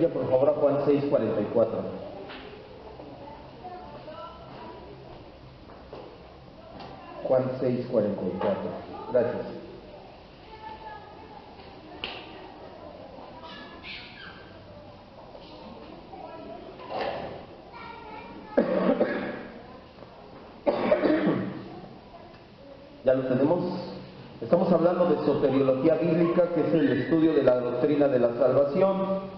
Vaya por favor a Juan 6:44. Juan 6:44. Gracias. Ya lo tenemos. Estamos hablando de soteriología bíblica, que es el estudio de la doctrina de la salvación.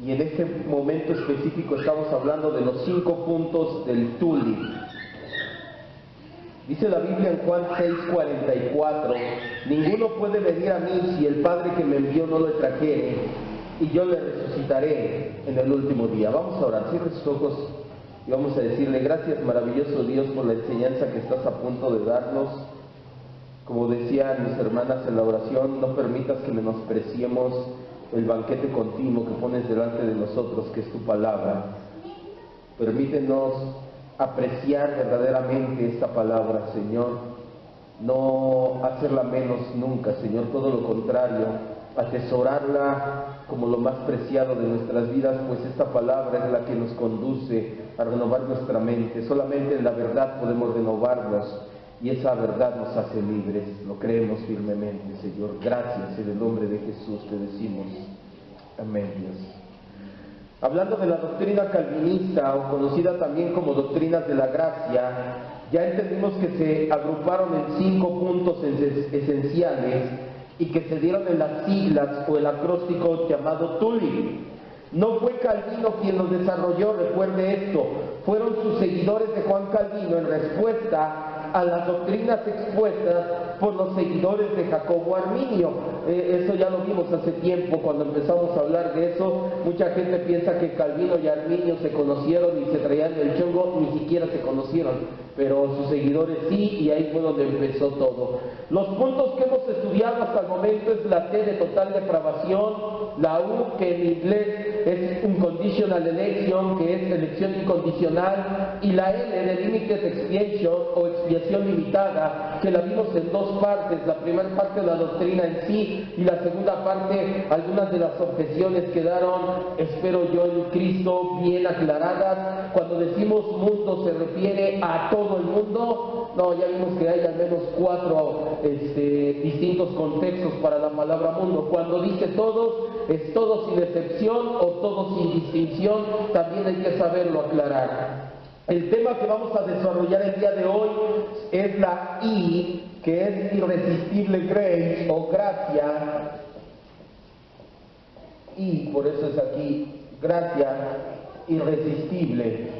Y en este momento específico estamos hablando de los 5 puntos del Tulip. Dice la Biblia en Juan 6:44: ninguno puede venir a mí si el Padre que me envió no le trajere, y yo le resucitaré en el último día. Vamos a orar, cierre sus ojos y vamos a decirle: gracias, maravilloso Dios, por la enseñanza que estás a punto de darnos. Como decían mis hermanas en la oración, no permitas que menospreciemos el banquete continuo que pones delante de nosotros, que es tu palabra. Permítenos apreciar verdaderamente esta palabra, Señor, no hacerla menos nunca, Señor, todo lo contrario, atesorarla como lo más preciado de nuestras vidas, pues esta palabra es la que nos conduce a renovar nuestra mente. Solamente en la verdad podemos renovarnos, y esa verdad nos hace libres. Lo creemos firmemente, Señor. Gracias, en el nombre de Jesús te decimos amén, Dios. Hablando de la doctrina calvinista, o conocida también como doctrinas de la gracia, ya entendimos que se agruparon en 5 puntos esenciales y que se dieron en las siglas o el acróstico llamado TULIP. No fue Calvino quien los desarrolló, recuerde esto, fueron sus seguidores de Juan Calvino en respuesta a las doctrinas expuestas por los seguidores de Jacobo Arminio. Eso ya lo vimos hace tiempo cuando empezamos a hablar de eso. Mucha gente piensa que Calvino y Arminio se conocieron y se traían del chongo, ni siquiera se conocieron, pero sus seguidores sí, y ahí fue donde empezó todo. Los puntos que hemos estudiado hasta el momento es la T de total depravación, la U, que en inglés es unconditional election, que es elección incondicional, y la L de limited expiation o expiación limitada, que la vimos en 2 partes, la primera parte de la doctrina en sí, y la segunda parte, algunas de las objeciones quedaron, espero yo, en Cristo bien aclaradas. Cuando decimos mundo se refiere a todo el mundo. No, ya vimos que hay al menos 4 distintos contextos para la palabra mundo. Cuando dice todos, es todos sin excepción o todos sin distinción, también hay que saberlo aclarar. El tema que vamos a desarrollar el día de hoy es la I, que es irresistible grace o gracia, y por eso es aquí gracia irresistible.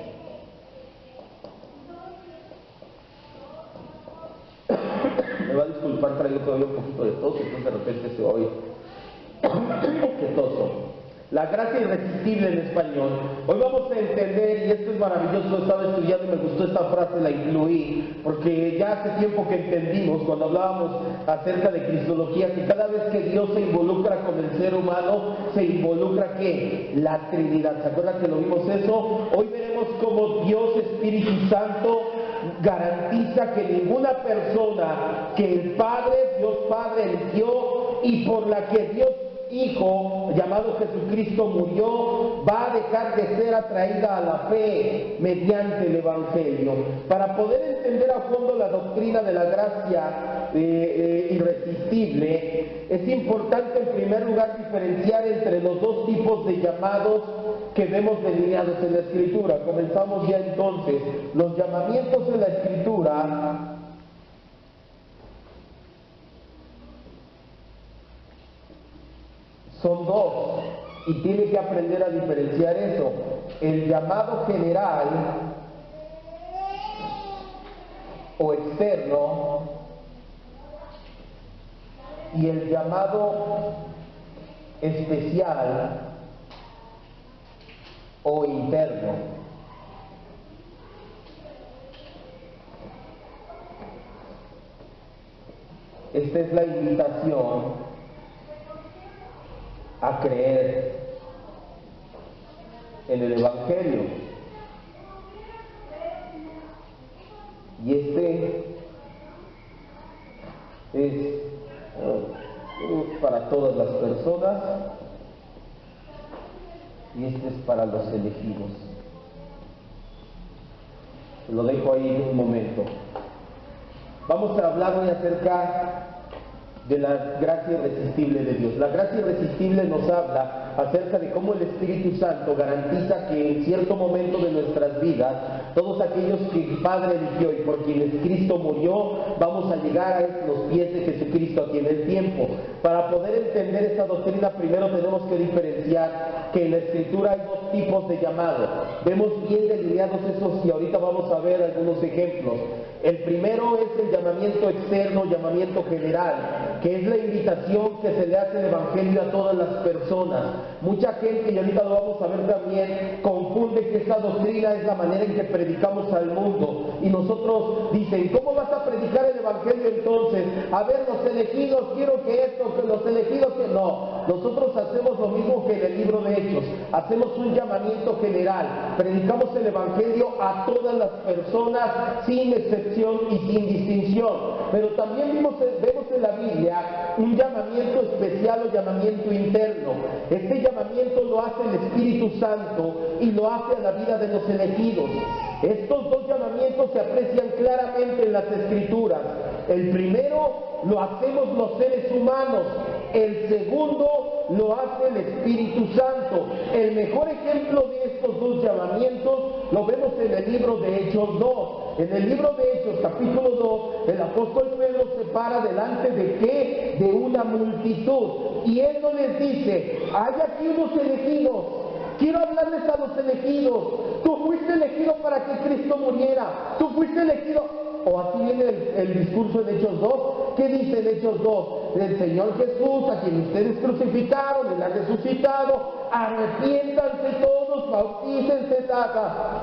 Me va a disculpar, traigo todavía un poquito de tos, entonces de repente se oye que toso. La gracia irresistible en español. Hoy vamos a entender, y esto es maravilloso, estaba estudiando y me gustó esta frase, la incluí, porque ya hace tiempo que entendimos, cuando hablábamos acerca de cristología, que cada vez que Dios se involucra con el ser humano, se involucra ¿qué? La Trinidad. ¿Se acuerdan que lo vimos eso? Hoy veremos cómo Dios Espíritu Santo garantiza que ninguna persona que el Padre, Dios Padre, eligió y por la que Dios Hijo, llamado Jesucristo, murió, va a dejar de ser atraída a la fe mediante el Evangelio. Para poder entender a fondo la doctrina de la gracia irresistible, es importante en primer lugar diferenciar entre los 2 tipos de llamados que vemos delineados en la Escritura. Comenzamos ya entonces. Los llamamientos en la Escritura son 2, y tiene que aprender a diferenciar eso: el llamado general o externo y el llamado especial o interno. Esta es la invitación a creer en el Evangelio. Y este es para todas las personas y este es para los elegidos. Lo dejo ahí un momento. Vamos a hablar hoy acerca de la gracia irresistible de Dios. La gracia irresistible nos habla acerca de cómo el Espíritu Santo garantiza que en cierto momento de nuestras vidas, todos aquellos que el Padre eligió y por quienes Cristo murió, vamos a llegar a los pies de Jesucristo aquí en el tiempo. Para poder entender esta doctrina, primero tenemos que diferenciar que en la Escritura hay dos tipos de llamado. Vemos bien delineados esos y ahorita vamos a ver algunos ejemplos. El primero es el llamamiento externo, llamamiento general, que es la invitación que se le hace el Evangelio a todas las personas. Mucha gente, y ahorita lo vamos a ver también, confunde que esa doctrina es la manera en que predicamos al mundo. Y nosotros dicen, ¿cómo vas a predicar el Evangelio entonces? A ver, los elegidos, quiero que esto, que los elegidos, que no. Nosotros hacemos lo mismo que en el libro de Hechos. Hacemos un llamamiento general. Predicamos el Evangelio a todas las personas, sin excepción y sin distinción. Pero también vemos en la Biblia un llamamiento especial o llamamiento interno. Este llamamiento lo hace el Espíritu Santo y lo hace a la vida de los elegidos. Estos dos llamamientos se aprecian claramente en las Escrituras. El primero lo hacemos los seres humanos, el segundo lo hace el Espíritu Santo. El mejor ejemplo de estos dos llamamientos lo vemos en el libro de Hechos 2. En el libro de Hechos, capítulo 2, el apóstol Pedro se para delante de ¿qué? De una multitud. Y él no les dice, hay aquí unos elegidos, quiero hablarles a los elegidos. Tú fuiste elegido para que Cristo muriera, tú fuiste elegido. O así viene el discurso en Hechos 2. ¿Qué dice en Hechos 2? El Señor Jesús, a quien ustedes crucificaron, Él ha resucitado, arrepiéntanse todos, bautícense,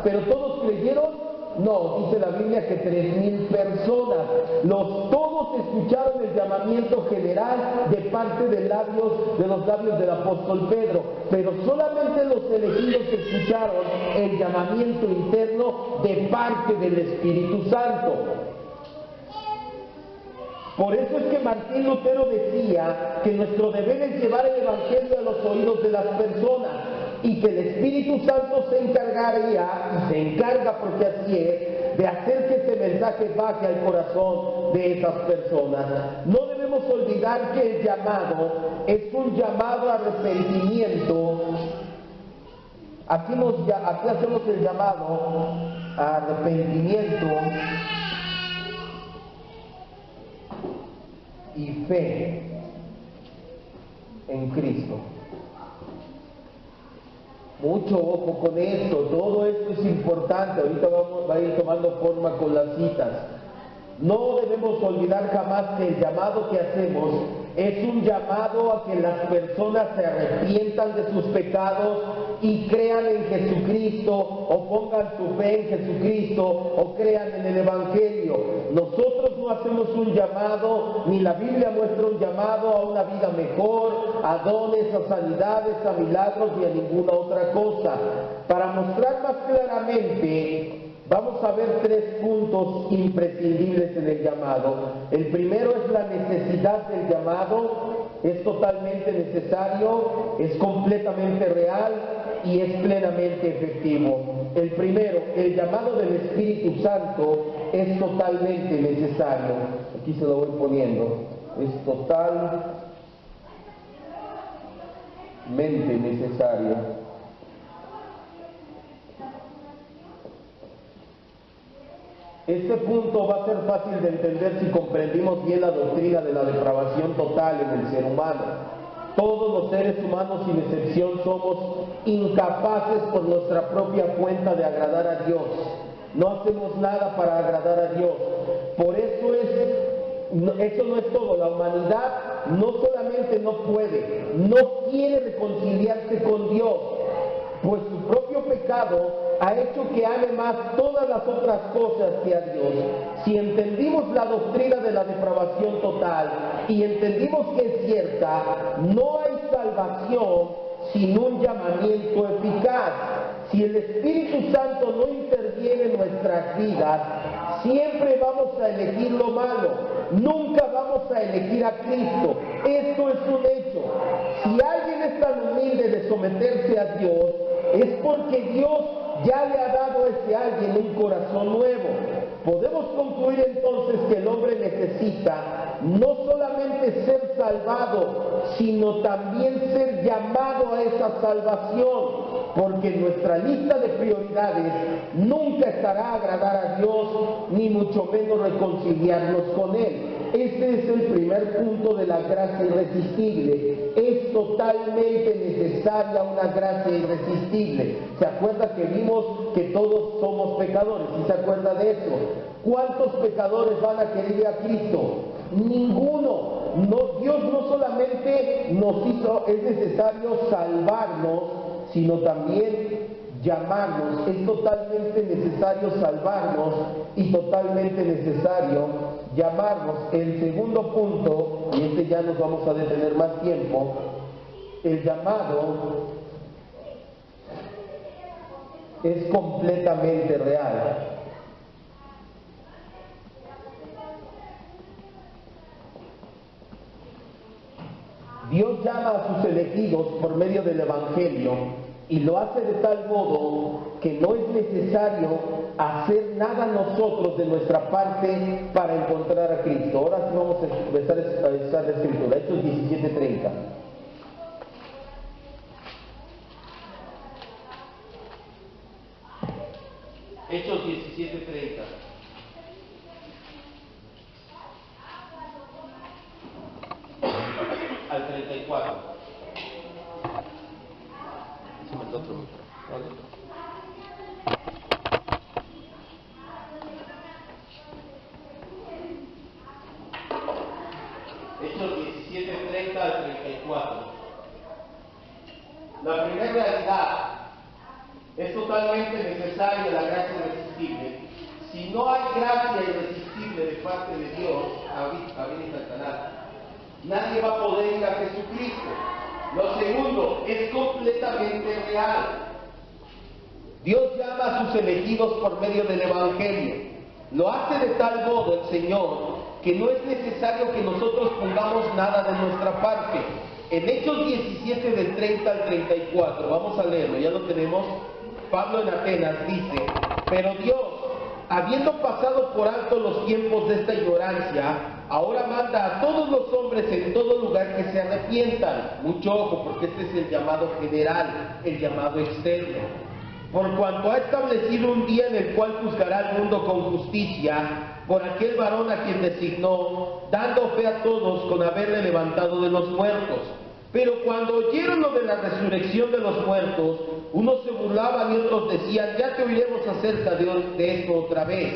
pero todos creyeron. No, dice la Biblia que 3,000 personas, todos escucharon el llamamiento general de parte de los labios del apóstol Pedro, pero solamente los elegidos escucharon el llamamiento interno de parte del Espíritu Santo. Por eso es que Martín Lutero decía que nuestro deber es llevar el Evangelio a los oídos de las personas y que el Espíritu Santo se encargaría, y se encarga porque así es, de hacer que ese mensaje baje al corazón de esas personas. No debemos olvidar que el llamado es un llamado a arrepentimiento. Aquí hacemos el llamado a arrepentimiento y fe en Cristo. Mucho ojo con esto, todo esto es importante, ahorita va a ir tomando forma con las citas. No debemos olvidar jamás que el llamado que hacemos es un llamado a que las personas se arrepientan de sus pecados y crean en Jesucristo, o pongan su fe en Jesucristo, o crean en el Evangelio. Nosotros no hacemos un llamado, ni la Biblia muestra un llamado a una vida mejor, a dones, a sanidades, a milagros, ni a ninguna otra cosa. Para mostrar más claramente, vamos a ver 3 puntos imprescindibles en el llamado. El primero es la necesidad del llamado. Es totalmente necesario, es completamente real y es plenamente efectivo. El primero, el llamado del Espíritu Santo es totalmente necesario. Aquí se lo voy poniendo. Es totalmente necesario. Este punto va a ser fácil de entender si comprendimos bien la doctrina de la depravación total en el ser humano. Todos los seres humanos, sin excepción, somos incapaces por nuestra propia cuenta de agradar a Dios. No hacemos nada para agradar a Dios. Por eso eso no es todo. La humanidad no solamente no puede, no quiere reconciliarse con Dios, pues su propio pecado ha hecho que ame más todas las otras cosas que a Dios. Si entendimos la doctrina de la depravación total y entendimos que es cierta, no hay salvación sin un llamamiento eficaz. Si el Espíritu Santo no interviene de nuestras vidas, siempre vamos a elegir lo malo, nunca vamos a elegir a Cristo. Esto es un hecho. Si alguien es tan humilde de someterse a Dios, es porque Dios ya le ha dado a ese alguien un corazón nuevo. Podemos concluir entonces que el hombre necesita no solamente ser salvado, sino también ser llamado a esa salvación, porque nuestra lista de prioridades nunca estará agradar a Dios, ni mucho menos reconciliarnos con Él. Este es el primer punto de la gracia irresistible. Es totalmente necesaria una gracia irresistible. ¿Se acuerda que vimos que todos somos pecadores? ¿Sí se acuerda de eso? ¿Cuántos pecadores van a querer ir a Cristo? Ninguno. No, Dios no solamente nos hizo, es necesario salvarnos, sino también llamarnos. Es totalmente necesario salvarnos y totalmente necesario llamarnos. El segundo punto, y este ya nos vamos a detener más tiempo, el llamado es completamente real. Dios llama a sus elegidos por medio del Evangelio y lo hace de tal modo que no es necesario hacer nada nosotros de nuestra parte para encontrar a Cristo. Ahora sí vamos a empezar a usar la Escritura, Hechos 17:30. Hechos 17:30. Al 34. El otro Hechos 17:30 al 34. La primera realidad, es totalmente necesaria la gracia irresistible. Si no hay gracia irresistible de parte de Dios, abrir el canal, nadie va a poder ir a Jesucristo. Lo segundo, es completamente real. Dios llama a sus elegidos por medio del Evangelio. Lo hace de tal modo el Señor que no es necesario que nosotros pongamos nada de nuestra parte. En Hechos 17 del 30 al 34, vamos a leerlo, ya lo tenemos. Pablo en Atenas dice: pero Dios, habiendo pasado por alto los tiempos de esta ignorancia, ahora manda a todos los hombres en todo lugar que se arrepientan. Mucho ojo, porque este es el llamado general, el llamado externo. Por cuanto ha establecido un día en el cual juzgará al mundo con justicia, por aquel varón a quien designó, dando fe a todos con haberle levantado de los muertos. Pero cuando oyeron lo de la resurrección de los muertos, unos se burlaban y otros decían: ya te oiremos acerca de esto otra vez.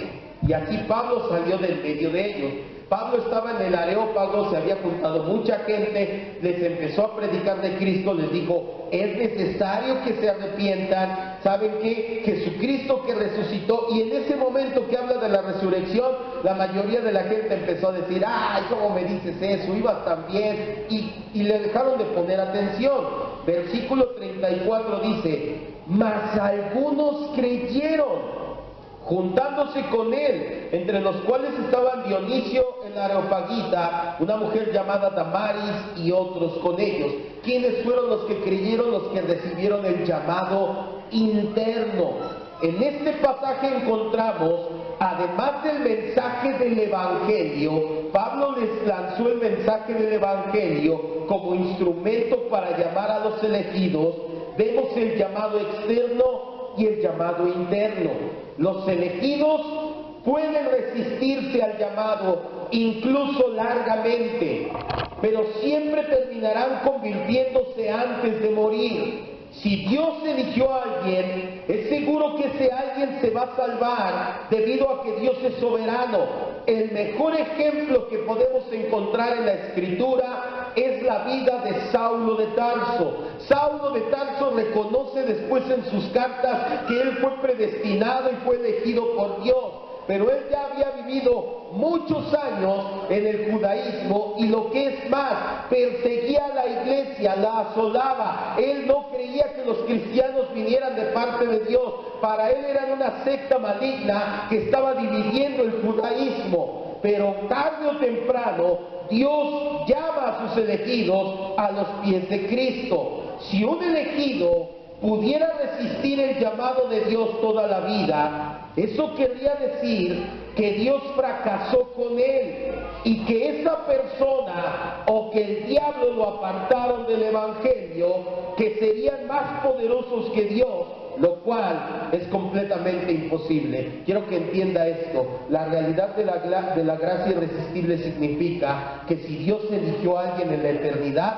Y así Pablo salió del medio de ellos. Pablo estaba en el Areópago, se había juntado mucha gente, les empezó a predicar de Cristo, les dijo: es necesario que se arrepientan. ¿Saben qué? Jesucristo que resucitó. Y en ese momento que habla de la resurrección, la mayoría de la gente empezó a decir: ay, ¿cómo me dices eso? Ibas tan bien. Y le dejaron de poner atención. Versículo 34 dice: mas algunos creyeron, juntándose con él, entre los cuales estaban Dionisio el Areopagita, una mujer llamada Damaris, y otros con ellos. ¿Quiénes fueron los que creyeron? Los que recibieron el llamado interno. En este pasaje encontramos, además del mensaje del Evangelio, Pablo les lanzó el mensaje del Evangelio como instrumento para llamar a los elegidos. Vemos el llamado externo y el llamado interno. Los elegidos pueden resistirse al llamado, incluso largamente, pero siempre terminarán convirtiéndose antes de morir. Si Dios eligió a alguien, es seguro que ese alguien se va a salvar debido a que Dios es soberano. El mejor ejemplo que podemos encontrar en la Escritura es la vida de Saulo de Tarso. Saulo de Tarso reconoce después en sus cartas que él fue predestinado y fue elegido por Dios. pero él ya había vivido muchos años en el judaísmo y lo que es más, perseguía a la iglesia, la asolaba. Él no creía que los cristianos vinieran de parte de Dios. Para él eran una secta maligna que estaba dividiendo el judaísmo. Pero tarde o temprano Dios llama a sus elegidos a los pies de Cristo. Si un elegido pudiera resistir el llamado de Dios toda la vida, eso querría decir que Dios fracasó con él y que esa persona o que el diablo lo apartaron del evangelio, que serían más poderosos que Dios, lo cual es completamente imposible. Quiero que entienda esto. La realidad de la gracia irresistible significa que si Dios eligió a alguien en la eternidad,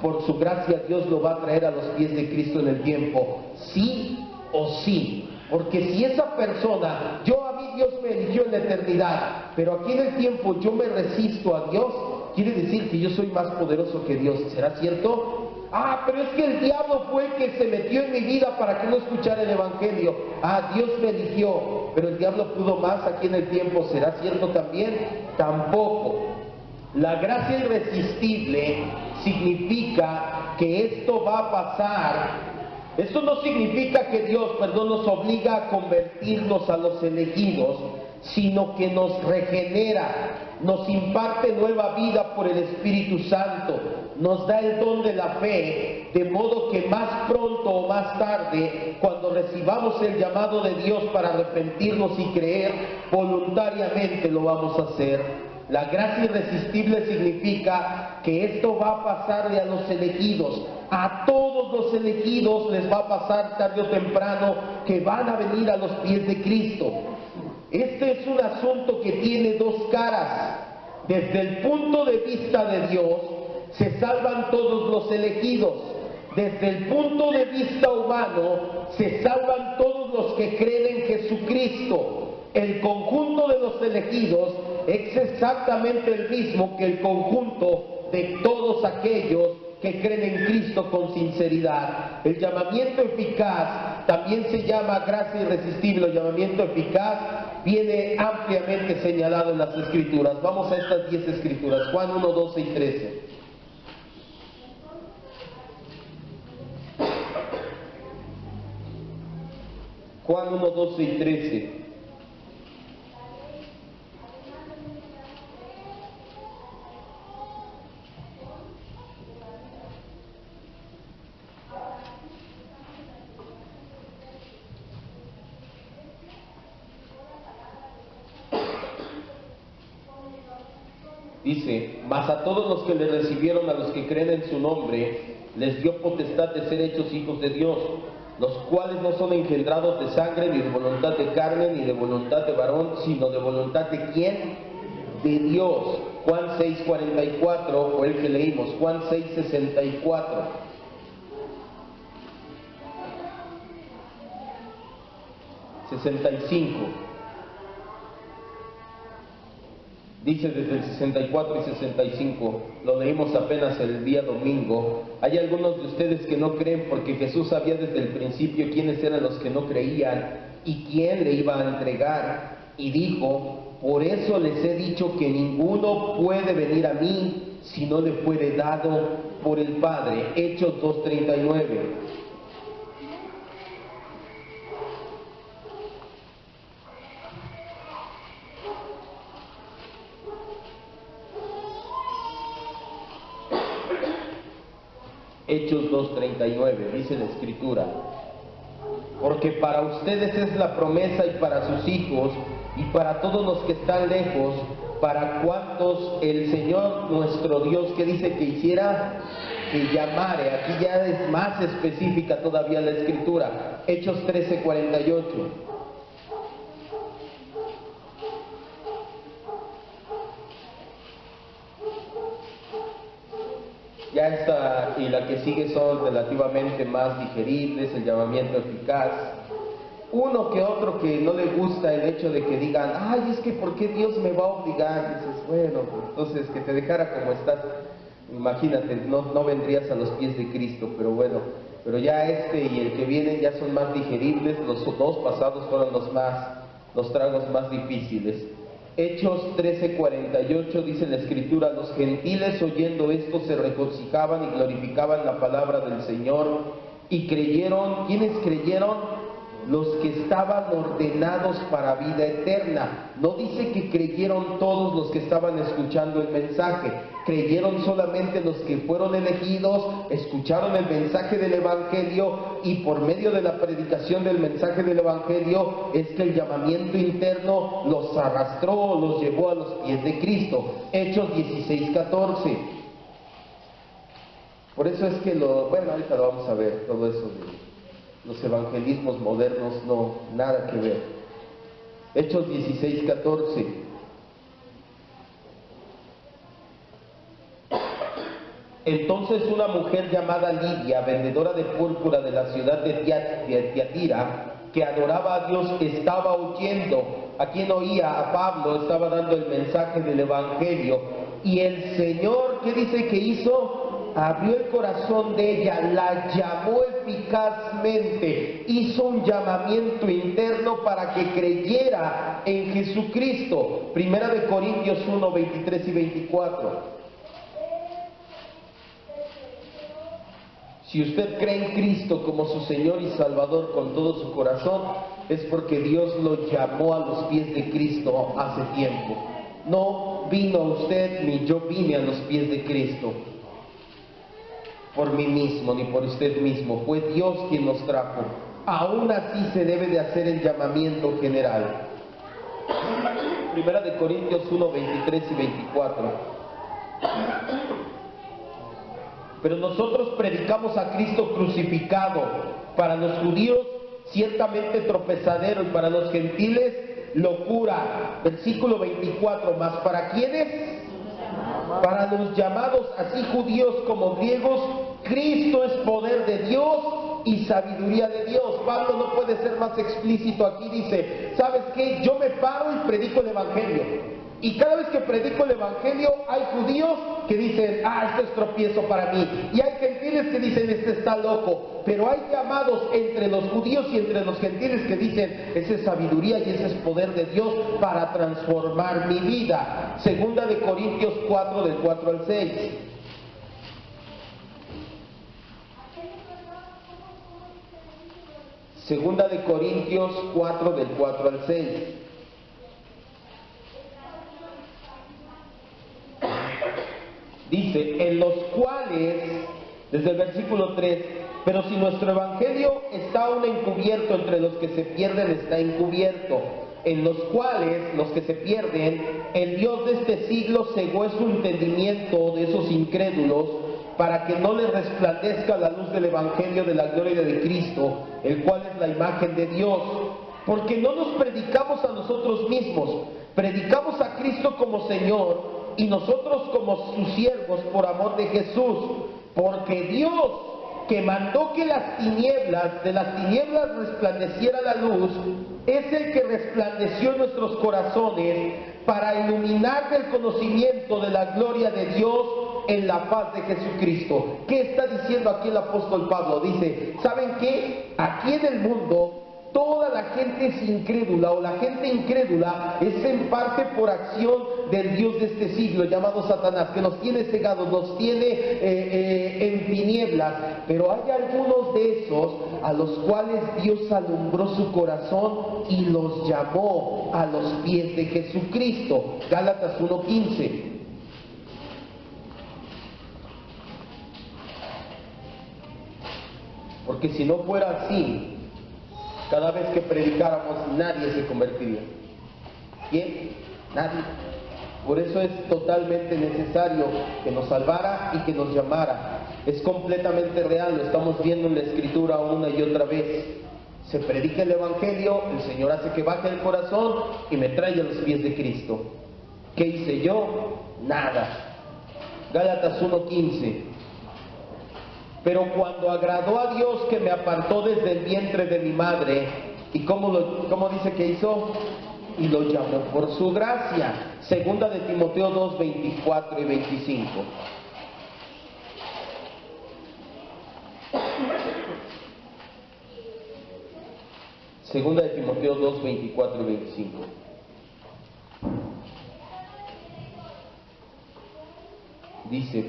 por su gracia Dios lo va a traer a los pies de Cristo en el tiempo, sí o sí. Porque si esa persona, a mí Dios me eligió en la eternidad, pero aquí en el tiempo yo me resisto a Dios, quiere decir que yo soy más poderoso que Dios. ¿Será cierto? Pero es que el diablo fue el que se metió en mi vida para que no escuchara el evangelio. Dios me eligió, pero el diablo pudo más aquí en el tiempo. ¿Será cierto también? Tampoco. La gracia irresistible significa que esto va a pasar. Esto no significa que Dios, nos obliga a convertirnos a los elegidos, sino que nos regenera, nos imparte nueva vida por el Espíritu Santo, nos da el don de la fe, de modo que más pronto o más tarde, cuando recibamos el llamado de Dios para arrepentirnos y creer, voluntariamente lo vamos a hacer. La gracia irresistible significa que esto va a pasarle a los elegidos. A todos los elegidos les va a pasar tarde o temprano que van a venir a los pies de Cristo. Este es un asunto que tiene dos caras. Desde el punto de vista de Dios, se salvan todos los elegidos. Desde el punto de vista humano, se salvan todos los que creen en Jesucristo. El conjunto de los elegidos es exactamente el mismo que el conjunto de todos aquellos que creen en Cristo con sinceridad. El llamamiento eficaz también se llama gracia irresistible. El llamamiento eficaz viene ampliamente señalado en las Escrituras. Vamos a estas 10 Escrituras, Juan 1, 12 y 13. Juan 1, 12 y 13. Dice, mas a todos los que le recibieron, a los que creen en su nombre, les dio potestad de ser hechos hijos de Dios, los cuales no son engendrados de sangre, ni de voluntad de carne, ni de voluntad de varón, sino de voluntad de ¿quién? De Dios. Juan 6:44 fue el que leímos. Juan 6:64. 65. Dice desde el 64 y 65, lo leímos apenas el día domingo. Hay algunos de ustedes que no creen porque Jesús sabía desde el principio quiénes eran los que no creían y quién le iba a entregar. Y dijo, por eso les he dicho que ninguno puede venir a mí si no le fuere dado por el Padre. Hechos 2:39. Hechos 2:39, dice la Escritura, porque para ustedes es la promesa y para sus hijos y para todos los que están lejos, para cuantos el Señor nuestro Dios, que dice que hiciera, que llamare. Aquí ya es más específica todavía la Escritura. Hechos 13:48. Ya esta y la que sigue son relativamente más digeribles, el llamamiento eficaz. Uno que otro que no le gusta el hecho de que digan, ay, es que ¿por qué Dios me va a obligar? Dices, bueno, pues entonces que te dejara como estás, imagínate, no vendrías a los pies de Cristo, pero bueno, pero ya este y el que viene ya son más digeribles. Los dos pasados fueron los los tragos más difíciles. Hechos 13:48 dice la Escritura: los gentiles oyendo esto se regocijaban y glorificaban la palabra del Señor, y creyeron. ¿Quiénes creyeron? Los que estaban ordenados para vida eterna. No dice que creyeron todos los que estaban escuchando el mensaje, creyeron solamente los que fueron elegidos, escucharon el mensaje del Evangelio, y por medio de la predicación del mensaje del Evangelio es que el llamamiento interno los arrastró, los llevó a los pies de Cristo. Hechos 16:14. Por eso es que ahorita lo vamos a ver, todo eso de los evangelismos modernos, no, nada que ver. Hechos 16:14. Entonces una mujer llamada Lidia, vendedora de púrpura de la ciudad de Tiatira, que adoraba a Dios, estaba oyendo. ¿A quién oía? A Pablo. Estaba dando el mensaje del Evangelio. Y el Señor, ¿qué dice que hizo? Abrió el corazón de ella, la llamó eficazmente, hizo un llamamiento interno para que creyera en Jesucristo. Primera de Corintios 1, 23 y 24. Si usted cree en Cristo como su Señor y Salvador con todo su corazón, es porque Dios lo llamó a los pies de Cristo hace tiempo. No vino usted ni yo vine a los pies de Cristo por mí mismo ni por usted mismo, fue Dios quien nos trajo. Aún así se debe de hacer el llamamiento general. Primera de Corintios 1, 23 y 24. Pero nosotros predicamos a Cristo crucificado, para los judíos ciertamente tropezadero, y para los gentiles locura. Versículo 24, ¿más para quiénes? Para los llamados, así judíos como griegos, Cristo es poder de Dios y sabiduría de Dios. Pablo no puede ser más explícito aquí. Dice, ¿sabes qué? Yo me paro y predico el Evangelio. Y cada vez que predico el Evangelio, hay judíos que dicen, esto es tropiezo para mí. Y hay gentiles que dicen, este está loco. Pero hay llamados entre los judíos y entre los gentiles que dicen, esa es sabiduría y ese es poder de Dios para transformar mi vida. Segunda de Corintios 4, del 4 al 6. Segunda de Corintios 4, del 4 al 6. Dice, en los cuales, desde el versículo 3, pero si nuestro evangelio está aún encubierto, entre los que se pierden está encubierto, en los cuales, los que se pierden, el Dios de este siglo cegó su entendimiento de esos incrédulos, para que no les resplandezca la luz del evangelio de la gloria de Cristo, el cual es la imagen de Dios. Porque no nos predicamos a nosotros mismos, predicamos a Cristo como Señor, y nosotros como sus siervos por amor de Jesús, porque Dios, que mandó que de las tinieblas resplandeciera la luz, es el que resplandeció en nuestros corazones para iluminar del conocimiento de la gloria de Dios en la faz de Jesucristo. ¿Qué está diciendo aquí el apóstol Pablo? Dice, ¿saben qué? Aquí en el mundo toda la gente es incrédula, o la gente incrédula es en parte por acción del Dios de este siglo llamado Satanás, que nos tiene cegados, nos tiene en tinieblas. Pero hay algunos de esos a los cuales Dios alumbró su corazón y los llamó a los pies de Jesucristo. Gálatas 1:15. Porque si no fuera así, cada vez que predicáramos nadie se convertiría. ¿Quién? Nadie. Por eso es totalmente necesario que nos salvara y que nos llamara. Es completamente real, lo estamos viendo en la Escritura una y otra vez. Se predica el Evangelio, el Señor hace que baje el corazón y me trae a los pies de Cristo. ¿Qué hice yo? Nada. Gálatas 1:15. Pero cuando agradó a Dios que me apartó desde el vientre de mi madre, ¿y cómo dice que hizo? Y lo llamó por su gracia. Segunda de Timoteo 2, 24 y 25. Segunda de Timoteo 2, 24 y 25. Dice: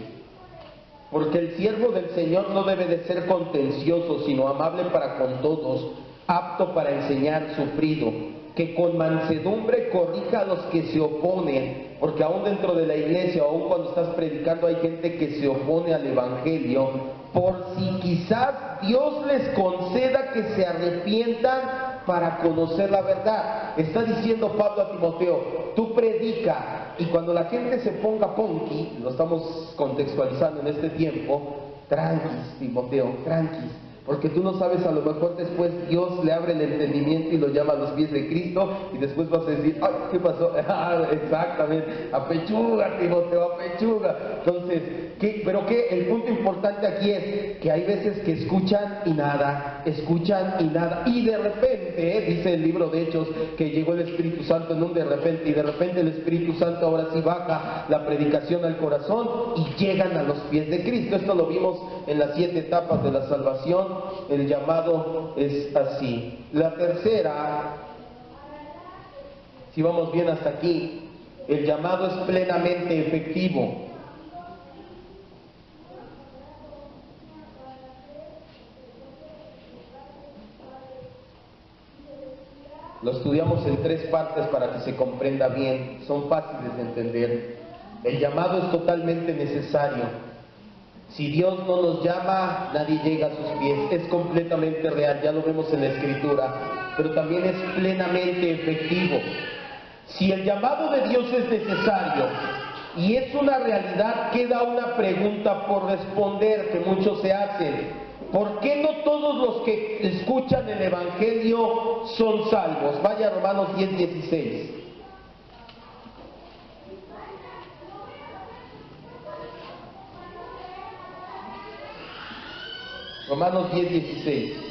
porque el siervo del Señor no debe de ser contencioso, sino amable para con todos, apto para enseñar, sufrido, que con mansedumbre corrija a los que se oponen, porque aún dentro de la iglesia, aún cuando estás predicando, hay gente que se opone al Evangelio, por si quizás Dios les conceda que se arrepientan para conocer la verdad. Está diciendo Pablo a Timoteo: tú predica, y cuando la gente se ponga punky, lo estamos contextualizando en este tiempo, tranquis, Timoteo, tranquis, porque tú no sabes, a lo mejor después Dios le abre el entendimiento y lo llama a los pies de Cristo, y después vas a decir: ay, ¿qué pasó? Exactamente, apechuga, Timoteo, apechuga. Entonces, pero el punto importante aquí es que hay veces que escuchan y nada, y de repente, dice el libro de Hechos, que llegó el Espíritu Santo en un de repente, y de repente el Espíritu Santo ahora sí baja la predicación al corazón y llegan a los pies de Cristo. Esto lo vimos en las 7 etapas de la salvación. El llamado es así. La tercera, si vamos bien hasta aquí, el llamado es plenamente efectivo. Lo estudiamos en 3 partes para que se comprenda bien, son fáciles de entender. El llamado es totalmente necesario. Si Dios no nos llama, nadie llega a sus pies. Es completamente real, ya lo vemos en la Escritura, pero también es plenamente efectivo. Si el llamado de Dios es necesario y es una realidad, queda una pregunta por responder que muchos se hacen. ¿Por qué no todos los que escuchan el Evangelio son salvos? Vaya a Romanos 10, 16. Romanos 10, 16.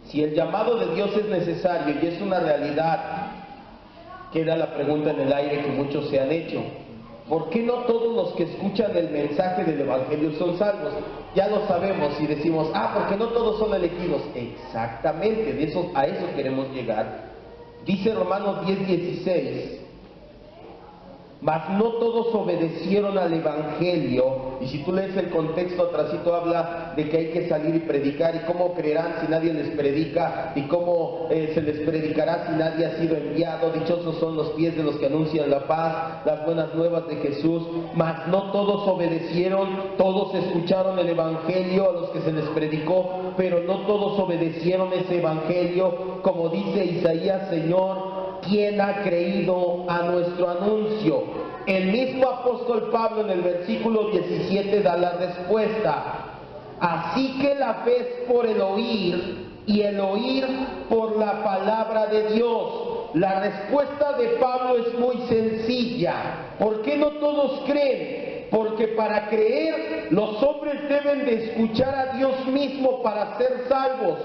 Si el llamado de Dios es necesario y es una realidad, queda la pregunta en el aire que muchos se han hecho: ¿por qué no todos los que escuchan el mensaje del Evangelio son salvos? Ya lo sabemos y decimos: porque no todos son elegidos. Exactamente, a eso queremos llegar. Dice Romanos 10, 16: mas no todos obedecieron al Evangelio. Y si tú lees el contexto atrasito, habla de que hay que salir y predicar. ¿Y cómo creerán si nadie les predica? ¿Y cómo se les predicará si nadie ha sido enviado? Dichosos son los pies de los que anuncian la paz, las buenas nuevas de Jesús. Mas no todos obedecieron, todos escucharon el Evangelio a los que se les predicó, pero no todos obedecieron ese Evangelio. Como dice Isaías: Señor, ¿quién ha creído a nuestro anuncio? El mismo apóstol Pablo en el versículo 17 da la respuesta: así que la fe es por el oír, y el oír por la palabra de Dios. La respuesta de Pablo es muy sencilla. ¿Por qué no todos creen? Porque para creer los hombres deben de escuchar a Dios mismo para ser salvos.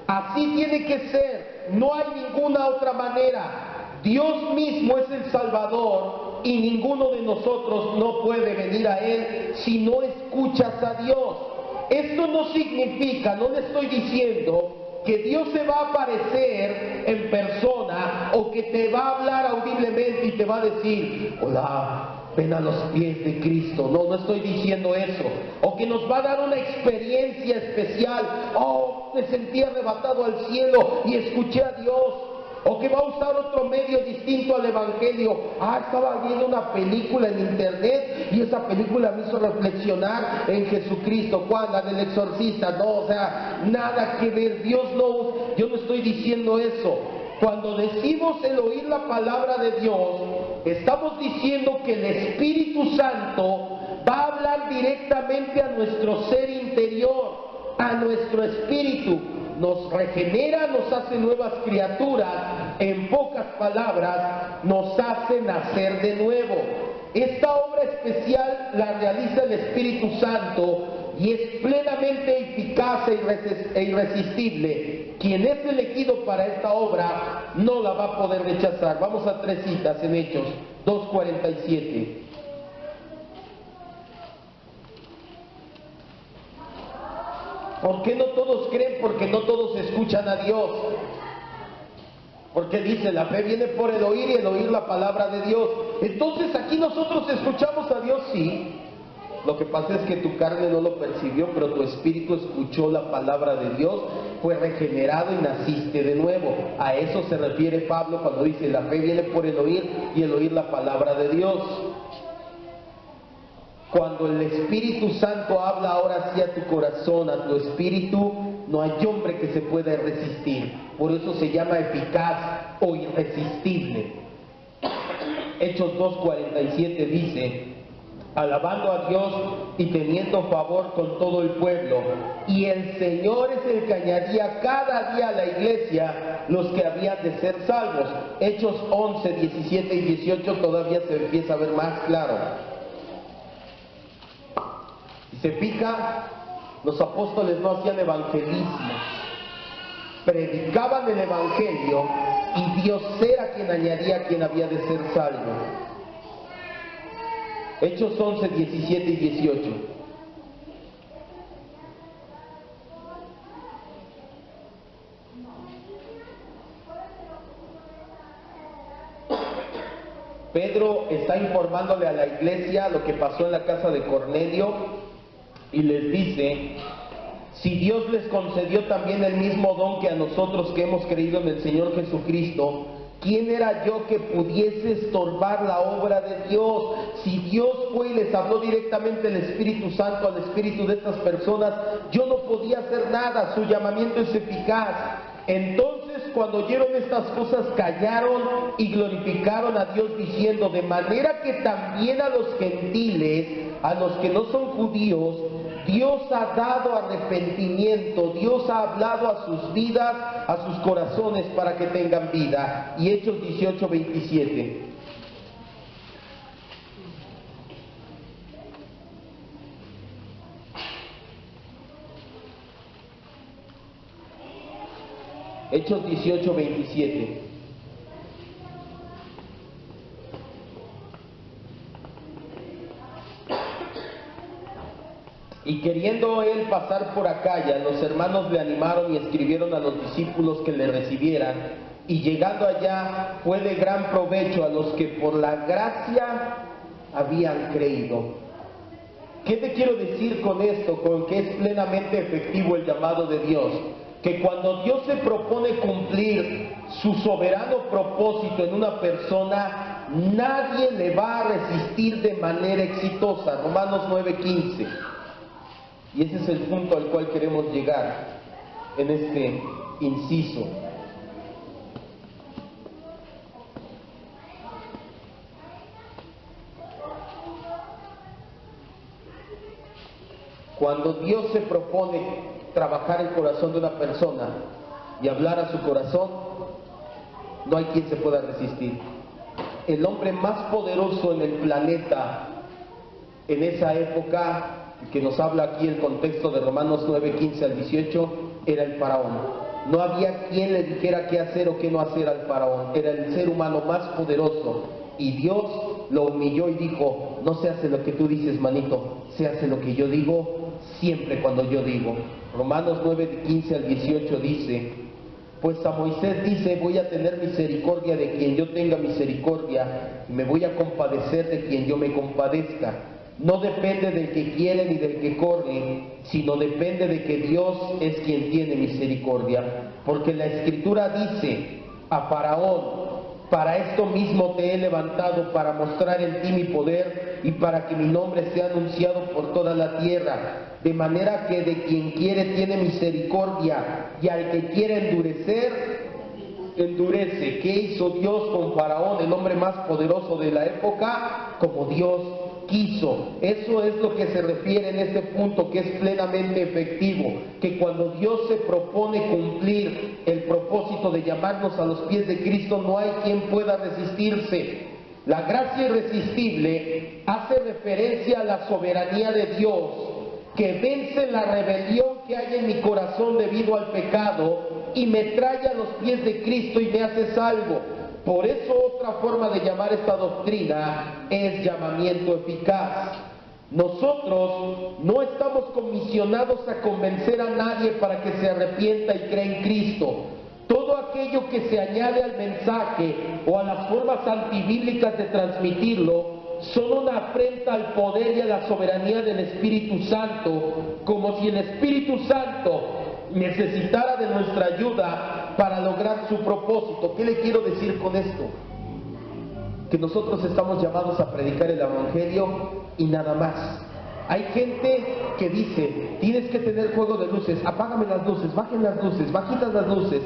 Así tiene que ser, no hay ninguna otra manera. Dios mismo es el Salvador y ninguno de nosotros no puede venir a Él si no escuchas a Dios. Esto no significa, no le estoy diciendo que Dios se va a aparecer en persona o que te va a hablar audiblemente y te va a decir: hola, ven a los pies de Cristo. No, no estoy diciendo eso. O que nos va a dar una experiencia especial. Me sentí arrebatado al cielo y escuché a Dios. O que va a usar otro medio distinto al Evangelio. Estaba viendo una película en internet y esa película me hizo reflexionar en Jesucristo. ¿Cuál? La del exorcista. No, nada que ver. Yo no estoy diciendo eso. Cuando decimos el oír la palabra de Dios, estamos diciendo que el Espíritu Santo va a hablar directamente a nuestro ser interior, a nuestro espíritu. Nos regenera, nos hace nuevas criaturas. En pocas palabras, nos hace nacer de nuevo. Esta obra especial la realiza el Espíritu Santo y es plenamente eficaz e irresistible. quien es elegido para esta obra no la va a poder rechazar. Vamos a 3 citas en Hechos 2:47. ¿Por qué no todos creen? Porque no todos escuchan a Dios. Porque dice, la fe viene por el oír y el oír la palabra de Dios. Entonces aquí nosotros escuchamos a Dios, sí. Lo que pasa es que tu carne no lo percibió, pero tu espíritu escuchó la palabra de Dios, fue regenerado y naciste de nuevo. A eso se refiere Pablo cuando dice, la fe viene por el oír y el oír la palabra de Dios. Cuando el Espíritu Santo habla ahora sí a tu corazón, a tu espíritu, no hay hombre que se pueda resistir. Por eso se llama eficaz o irresistible. Hechos 2:47 dice, alabando a Dios y teniendo favor con todo el pueblo. Y el Señor es el que añadía cada día a la iglesia los que habían de ser salvos. Hechos 11:17 y 18 todavía se empieza a ver más claro. Si se fija, los apóstoles no hacían evangelismo, predicaban el evangelio y Dios era quien añadía a quien había de ser salvo. Hechos 11:17 y 18. Pedro está informándole a la iglesia lo que pasó en la casa de Cornelio y les dice, si Dios les concedió también el mismo don que a nosotros que hemos creído en el Señor Jesucristo, ¿quién era yo que pudiese estorbar la obra de Dios? Si Dios fue y les habló directamente el Espíritu Santo al espíritu de estas personas, yo no podía hacer nada, su llamamiento es eficaz. Entonces, cuando oyeron estas cosas, callaron y glorificaron a Dios diciendo, de manera que también a los gentiles, a los que no son judíos, Dios ha dado arrepentimiento, Dios ha hablado a sus vidas, a sus corazones para que tengan vida. Y Hechos 18:27. Hechos 18:27. Y queriendo él pasar por Acaya, los hermanos le animaron y escribieron a los discípulos que le recibieran, y llegando allá fue de gran provecho a los que por la gracia habían creído. ¿Qué te quiero decir con esto? Con que es plenamente efectivo el llamado de Dios. Que cuando Dios se propone cumplir su soberano propósito en una persona, nadie le va a resistir de manera exitosa. Romanos 9:15. Y ese es el punto al cual queremos llegar en este inciso. Cuando Dios se propone trabajar el corazón de una persona y hablar a su corazón, no hay quien se pueda resistir. El hombre más poderoso en el planeta en esa época, que nos habla aquí el contexto de Romanos 9:15 al 18, era el faraón. No había quien le dijera qué hacer o qué no hacer al faraón. Era el ser humano más poderoso. Y Dios lo humilló y dijo, no se hace lo que tú dices, manito, se hace lo que yo digo, siempre cuando yo digo. Romanos 9:15 al 18 dice, pues a Moisés dice, voy a tener misericordia de quien yo tenga misericordia, y me voy a compadecer de quien yo me compadezca. No depende del que quiere ni del que corre, sino depende de que Dios es quien tiene misericordia. Porque la Escritura dice a Faraón, para esto mismo te he levantado, para mostrar en ti mi poder y para que mi nombre sea anunciado por toda la tierra. De manera que de quien quiere tiene misericordia, y al que quiere endurecer, endurece. ¿Qué hizo Dios con Faraón, el hombre más poderoso de la época? Como Dios quiso. Eso es lo que se refiere en este punto, que es plenamente efectivo, que cuando Dios se propone cumplir el propósito de llamarnos a los pies de Cristo, no hay quien pueda resistirse. La gracia irresistible hace referencia a la soberanía de Dios, que vence la rebelión que hay en mi corazón debido al pecado y me trae a los pies de Cristo y me hace salvo. Por eso otra forma de llamar esta doctrina es llamamiento eficaz. Nosotros no estamos comisionados a convencer a nadie para que se arrepienta y crea en Cristo. Todo aquello que se añade al mensaje o a las formas antibíblicas de transmitirlo son una afrenta al poder y a la soberanía del Espíritu Santo, como si el Espíritu Santo necesitara de nuestra ayuda para lograr su propósito. ¿Qué le quiero decir con esto? Que nosotros estamos llamados a predicar el Evangelio y nada más. Hay gente que dice, tienes que tener juego de luces, apágame las luces, bajen las luces, bajitas las luces,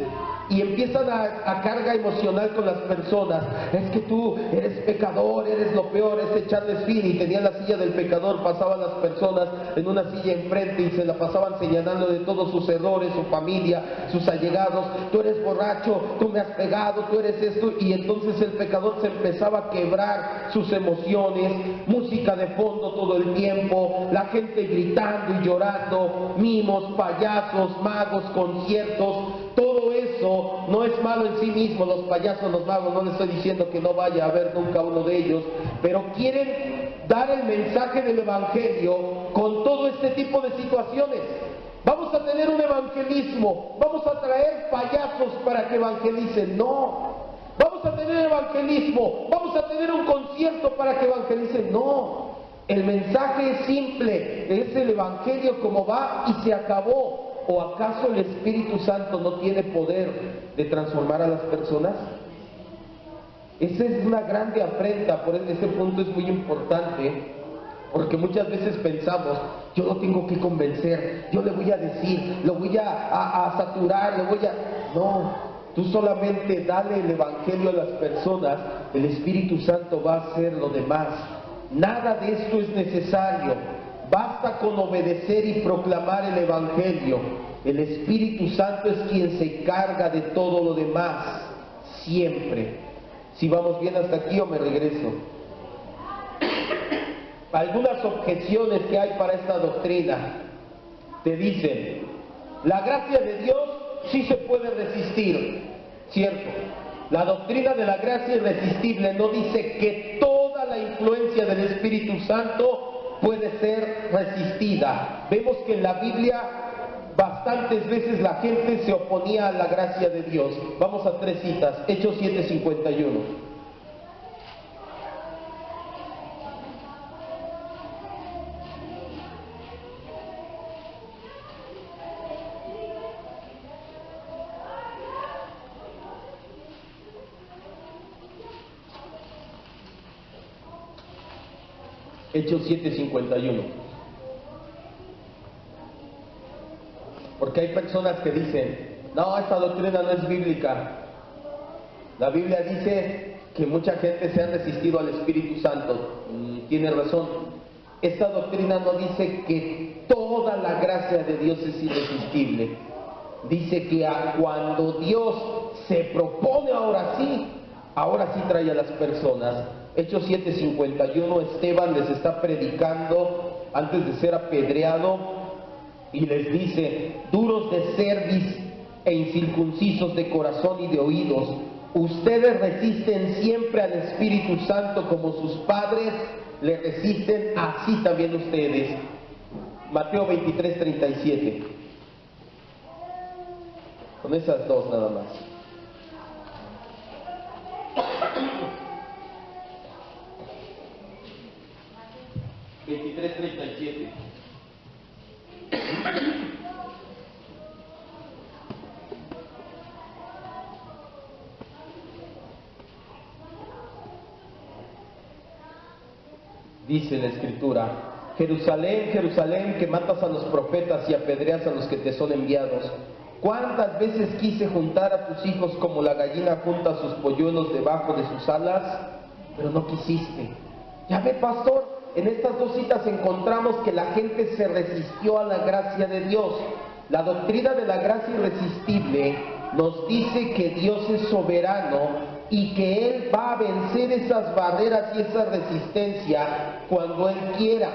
y empiezan a carga emocional con las personas. Es que tú eres pecador, eres lo peor. Charles Finney tenía la silla del pecador, pasaban las personas en una silla enfrente y se la pasaban señalando de todos sus errores, su familia, sus allegados. Tú eres borracho, tú me has pegado, tú eres esto, y entonces el pecador se empezaba a quebrar sus emociones, música de fondo todo el tiempo, la gente gritando y llorando, mimos, payasos, magos, conciertos. Todo eso no es malo en sí mismo, los payasos, los magos, no les estoy diciendo que no vaya a haber nunca uno de ellos, pero quieren dar el mensaje del Evangelio con todo este tipo de situaciones. Vamos a tener un evangelismo, vamos a traer payasos para que evangelicen. No. Vamos a tener evangelismo, vamos a tener un concierto para que evangelicen. No. El mensaje es simple, es el Evangelio como va y se acabó. ¿O acaso el Espíritu Santo no tiene poder de transformar a las personas? Esa es una grande afrenta, por ese punto es muy importante, porque muchas veces pensamos, yo lo tengo que convencer, yo le voy a decir, lo voy a saturar, No, tú solamente dale el Evangelio a las personas, el Espíritu Santo va a hacer lo demás. Nada de esto es necesario. Basta con obedecer y proclamar el Evangelio. El Espíritu Santo es quien se encarga de todo lo demás, siempre. Si vamos bien hasta aquí o me regreso. Algunas objeciones que hay para esta doctrina. Te dicen, la gracia de Dios sí se puede resistir, ¿cierto? La doctrina de la gracia irresistible no dice que toda la influencia del Espíritu Santo puede ser resistida. Vemos que en la Biblia bastantes veces la gente se oponía a la gracia de Dios. Vamos a 3 citas. Hechos 7:51. Hechos 7:51. Porque hay personas que dicen, no, esta doctrina no es bíblica. La Biblia dice que mucha gente se ha resistido al Espíritu Santo. Tiene razón. Esta doctrina no dice que toda la gracia de Dios es irresistible. Dice que cuando Dios se propone ahora sí trae a las personas. Hechos 7:51, Esteban les está predicando antes de ser apedreado y les dice, duros de cerviz e incircuncisos de corazón y de oídos, ustedes resisten siempre al Espíritu Santo como sus padres le resisten, así también ustedes. Mateo 23:37. Con esas dos nada más. (23:37) Dice la Escritura, Jerusalén, Jerusalén, que matas a los profetas y apedreas a los que te son enviados. ¿Cuántas veces quise juntar a tus hijos como la gallina junta sus polluelos debajo de sus alas? Pero no quisiste. Ya ve, pastor, en estas dos citas encontramos que la gente se resistió a la gracia de Dios. La doctrina de la gracia irresistible nos dice que Dios es soberano y que Él va a vencer esas barreras y esa resistencia cuando Él quiera.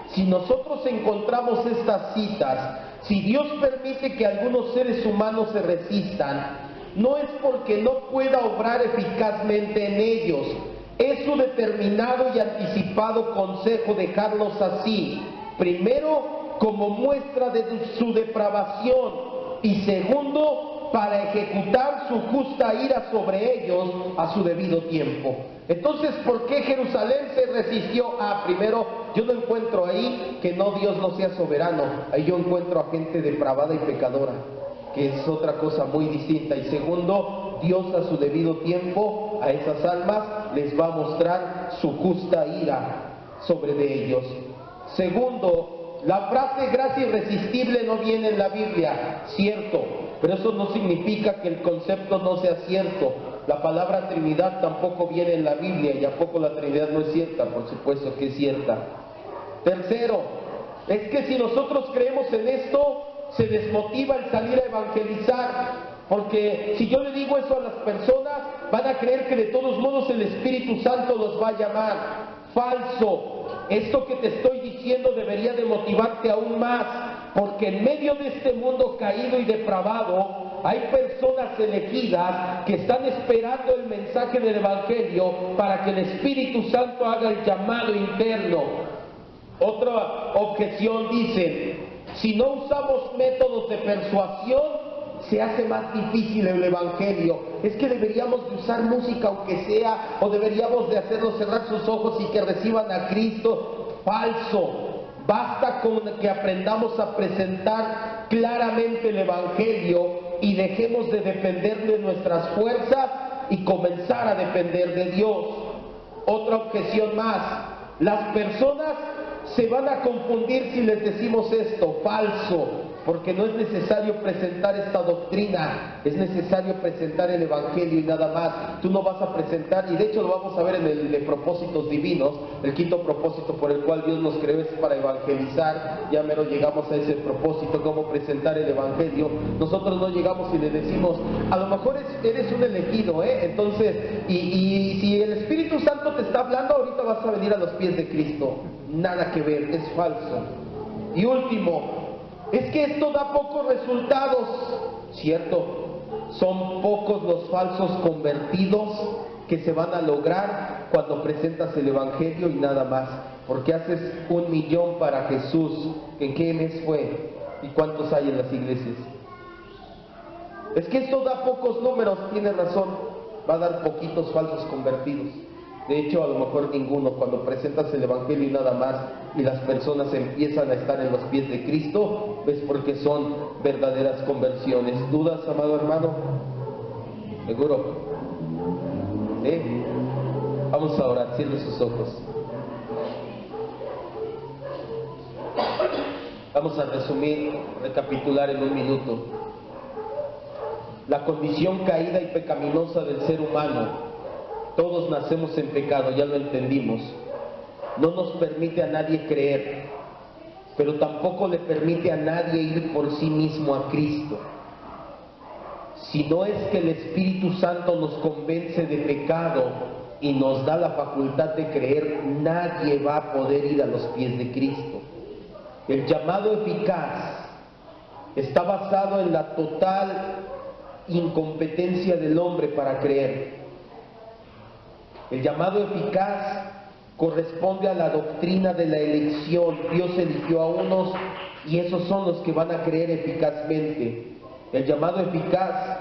Si nosotros encontramos estas citas Si Dios permite que algunos seres humanos se resistan, no es porque no pueda obrar eficazmente en ellos. Es su determinado y anticipado consejo dejarlos así. Primero, como muestra de su depravación, y segundo, para ejecutar su justa ira sobre ellos a su debido tiempo. Entonces, ¿por qué Jerusalén se resistió? Primero, yo no encuentro ahí que Dios no sea soberano. Ahí yo encuentro a gente depravada y pecadora, que es otra cosa muy distinta. Y segundo, Dios a su debido tiempo a esas almas les va a mostrar su justa ira sobre de ellos. Segundo, la frase gracia irresistible no viene en la Biblia, cierto, pero eso no significa que el concepto no sea cierto. La palabra Trinidad tampoco viene en la Biblia, y a poco la Trinidad no es cierta, por supuesto que es cierta. Tercero, es que si nosotros creemos en esto, se desmotiva el salir a evangelizar, porque si yo le digo eso a las personas, van a creer que de todos modos el Espíritu Santo los va a llamar. Falso. Esto que te estoy diciendo debería de motivarte aún más, porque en medio de este mundo caído y depravado, hay personas elegidas que están esperando el mensaje del Evangelio para que el Espíritu Santo haga el llamado interno. Otra objeción dice: si no usamos métodos de persuasión, se hace más difícil el Evangelio. Es que deberíamos de usar música aunque sea, o deberíamos de hacerlos cerrar sus ojos y que reciban a Cristo. Falso. Basta con que aprendamos a presentar claramente el Evangelio y dejemos de depender de nuestras fuerzas y comenzar a depender de Dios. Otra objeción más: las personas se van a confundir si les decimos esto. Falso, porque no es necesario presentar esta doctrina, es necesario presentar el Evangelio y nada más. Tú no vas a presentar, y de hecho lo vamos a ver en el de propósitos divinos, el quinto propósito por el cual Dios nos creó es para evangelizar. Ya mero llegamos a ese propósito, cómo presentar el Evangelio. Nosotros no llegamos y le decimos, a lo mejor eres un elegido, entonces, y si el Espíritu Santo te está hablando, ahorita vas a venir a los pies de Cristo. Nada que ver, es falso. Y último, es que esto da pocos resultados. Cierto, son pocos los falsos convertidos que se van a lograr cuando presentas el Evangelio y nada más. Porque haces 1 millón para Jesús. ¿En qué mes fue? ¿Y cuántos hay en las iglesias? Es que esto da pocos números, tiene razón. Va a dar poquitos falsos convertidos. De hecho, a lo mejor ninguno. Cuando presentas el Evangelio y nada más, y las personas empiezan a estar en los pies de Cristo, ves porque son verdaderas conversiones. ¿Dudas, amado hermano? ¿Seguro? ¿Sí? Vamos a orar, cierre sus ojos. Vamos a resumir, recapitular en 1 minuto. La condición caída y pecaminosa del ser humano. Todos nacemos en pecado, ya lo entendimos. No nos permite a nadie creer, pero tampoco le permite a nadie ir por sí mismo a Cristo. Si no es que el Espíritu Santo nos convence de pecado y nos da la facultad de creer, nadie va a poder ir a los pies de Cristo. El llamado eficaz está basado en la total incompetencia del hombre para creer. El llamado eficaz corresponde a la doctrina de la elección. Dios eligió a unos y esos son los que van a creer eficazmente. El llamado eficaz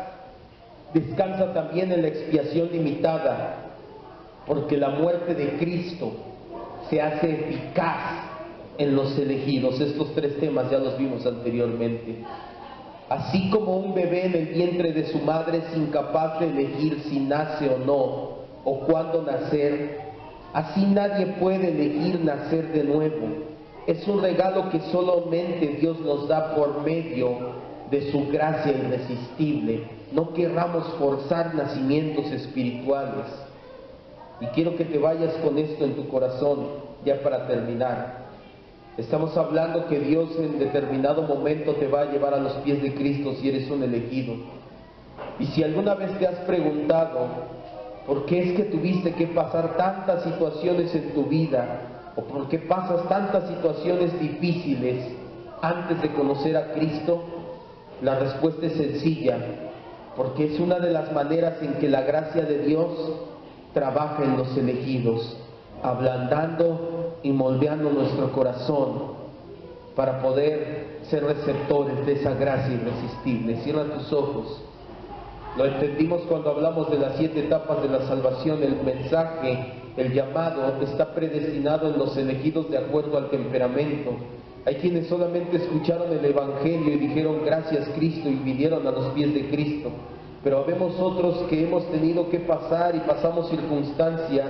descansa también en la expiación limitada, porque la muerte de Cristo se hace eficaz en los elegidos. Estos 3 temas ya los vimos anteriormente. Así como un bebé en el vientre de su madre es incapaz de elegir si nace o no, o cuándo nacer, así nadie puede elegir nacer de nuevo. Es un regalo que solamente Dios nos da por medio de su gracia irresistible. No querramos forzar nacimientos espirituales. Y quiero que te vayas con esto en tu corazón, ya para terminar. Estamos hablando que Dios en determinado momento te va a llevar a los pies de Cristo si eres un elegido. Y si alguna vez te has preguntado, ¿por qué es que tuviste que pasar tantas situaciones en tu vida? ¿O por qué pasas tantas situaciones difíciles? antes de conocer a Cristo? La respuesta es sencilla, porque es una de las maneras en que la gracia de Dios trabaja en los elegidos, ablandando y moldeando nuestro corazón para poder ser receptores de esa gracia irresistible. Cierra tus ojos. Lo entendimos cuando hablamos de las 7 etapas de la salvación. El mensaje, el llamado, está predestinado en los elegidos de acuerdo al temperamento. Hay quienes solamente escucharon el Evangelio y dijeron gracias Cristo y vinieron a los pies de Cristo. Pero habemos otros que hemos tenido que pasar y pasamos circunstancias,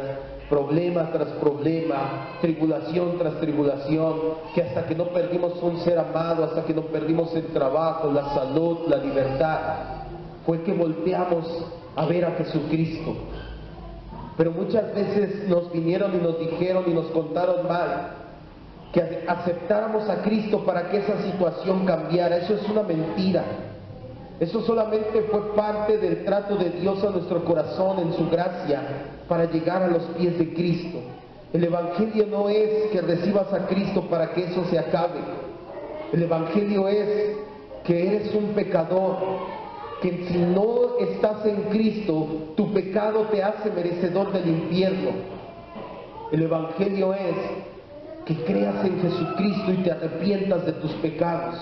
problema tras problema, tribulación tras tribulación, que hasta que no perdimos un ser amado, hasta que no perdimos el trabajo, la salud, la libertad, fue que volteamos a ver a Jesucristo. Pero muchas veces nos vinieron y nos dijeron y nos contaron mal, que aceptáramos a Cristo para que esa situación cambiara. Eso es una mentira. Eso solamente fue parte del trato de Dios a nuestro corazón en su gracia para llegar a los pies de Cristo. El Evangelio no es que recibas a Cristo para que eso se acabe. El Evangelio es que eres un pecador, que si no estás en Cristo, tu pecado te hace merecedor del infierno. El Evangelio es que creas en Jesucristo y te arrepientas de tus pecados.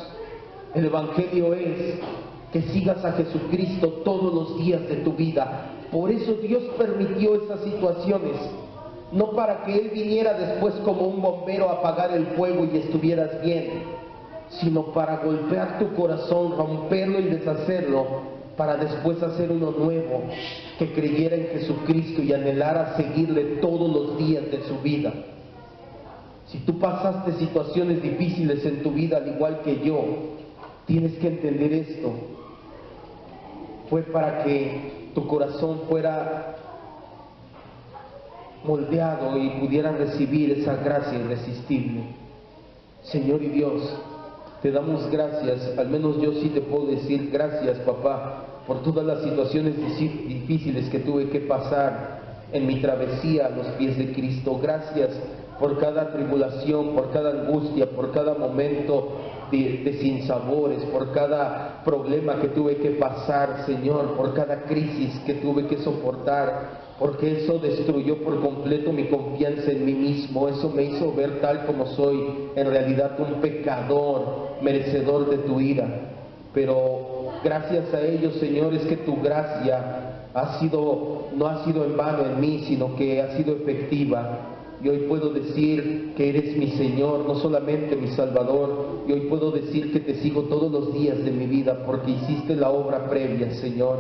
El Evangelio es que sigas a Jesucristo todos los días de tu vida. Por eso Dios permitió esas situaciones, no para que Él viniera después como un bombero a apagar el fuego y estuvieras bien, sino para golpear tu corazón, romperlo y deshacerlo, para después hacer uno nuevo, que creyera en Jesucristo y anhelara seguirle todos los días de su vida. Si tú pasaste situaciones difíciles en tu vida al igual que yo, tienes que entender esto. Fue para que tu corazón fuera moldeado y pudieran recibir esa gracia irresistible. Señor y Dios, te damos gracias. Al menos yo sí te puedo decir gracias, papá, por todas las situaciones difíciles que tuve que pasar en mi travesía a los pies de Cristo. Gracias por cada tribulación, por cada angustia, por cada momento de sinsabores, por cada problema que tuve que pasar, Señor, por cada crisis que tuve que soportar, porque eso destruyó por completo mi confianza en mí mismo. Eso me hizo ver tal como soy, en realidad un pecador, merecedor de tu ira. Pero gracias a ello, Señor, es que tu gracia no ha sido en vano en mí, sino que ha sido efectiva. Y hoy puedo decir que eres mi Señor, no solamente mi Salvador. Y hoy puedo decir que te sigo todos los días de mi vida, porque hiciste la obra previa, Señor.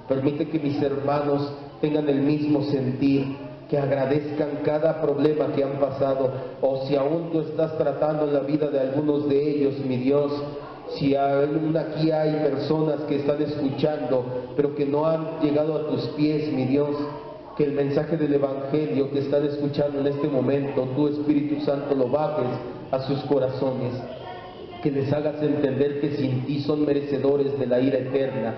Permite que mis hermanos tengan el mismo sentir, que agradezcan cada problema que han pasado, o si aún tú estás tratando en la vida de algunos de ellos, mi Dios. Si aún aquí hay personas que están escuchando, pero que no han llegado a tus pies, mi Dios, que el mensaje del Evangelio que están escuchando en este momento, tu Espíritu Santo lo bajes a sus corazones, que les hagas entender que sin ti son merecedores de la ira eterna,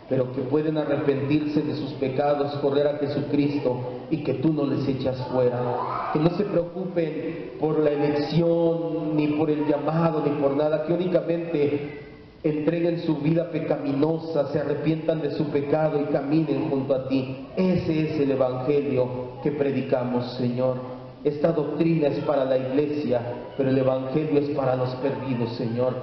pero que pueden arrepentirse de sus pecados, correr a Jesucristo y que tú no les echas fuera. Que no se preocupen por la elección, ni por el llamado, ni por nada, que únicamente entreguen su vida pecaminosa, se arrepientan de su pecado y caminen junto a ti. Ese es el Evangelio que predicamos, Señor. Esta doctrina es para la iglesia, pero el Evangelio es para los perdidos, Señor.